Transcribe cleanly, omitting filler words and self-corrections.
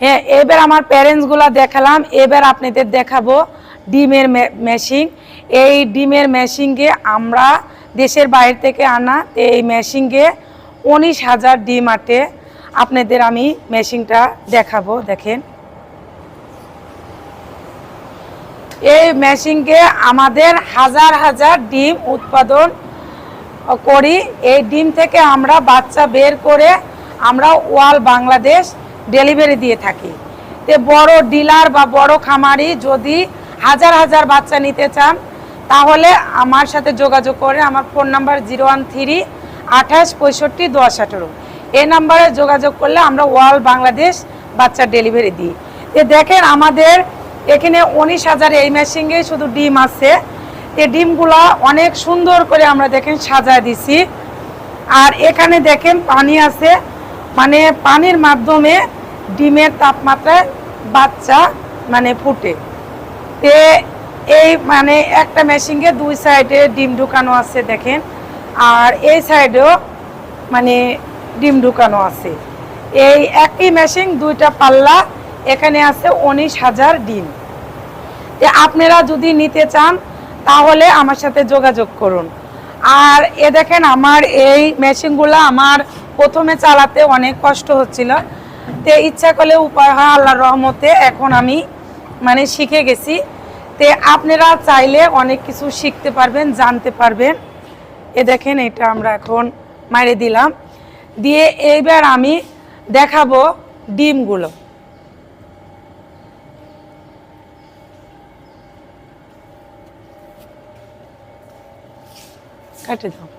হ্যাঁ, এবার আমার প্যারেন্টসগুলো দেখালাম, এবার আপনাদের দেখাবো ডিমের মেশিন। এই ডিমের মেশিনকে আমরা দেশের বাইরে থেকে আনা, এই মেশিনকে 19,000 ডিম আটে। আপনাদের আমি মেশিনটা দেখাবো, দেখেন। এই মেশিনকে আমাদের হাজার হাজার ডিম উৎপাদন করি। এই ডিম থেকে আমরা বাচ্চা বের করে আমরা ওয়াল বাংলাদেশ ডেলিভারি দিয়ে থাকি। তে বড় ডিলার বা বড় খামারি যদি হাজার হাজার বাচ্চা নিতে চান তাহলে আমার সাথে যোগাযোগ করে। আমার ফোন নাম্বার 013 28 65 10 18। এই নাম্বারে যোগাযোগ করলে আমরা ওয়াল বাংলাদেশ বাচ্চা ডেলিভারি দিই। দেখেন আমাদের এখানে 19,000 এই মেশিনে শুধু ডিম আছে। এই ডিমগুলা অনেক সুন্দর করে আমরা দেখেন সাজায় দিছি। আর এখানে দেখেন পানি আছে, মানে পানির মাধ্যমে ডিমের তাপমাত্রায় বাচ্চা মানে ফুটে। তে এই মানে একটা মেশিনে 2 সাইডে ডিম ঢুকানো আছে দেখেন, আর এই সাইডেও মানে ডিম ঢুকানো আছে। এই একই মেশিন 2টা পাল্লা, এখানে আছে 19,000 ডিম। আপনারা যদি নিতে চান তাহলে আমার সাথে যোগাযোগ করুন। আর এ দেখেন আমার এই মেশিনগুলো আমার প্রথমে চালাতে অনেক কষ্ট হচ্ছিল, তে ইচ্ছা করলে উপায় হয় আল্লাহর রহমতে এখন আমি মানে শিখে গেছি। তে আপনারা চাইলে অনেক কিছু শিখতে পারবেন, জানতে পারবেন। এ দেখেন এটা আমরা এখন মাইরে দিলাম, দিয়ে এইবার আমি দেখাবো ডিমগুলো। কাটে দাও।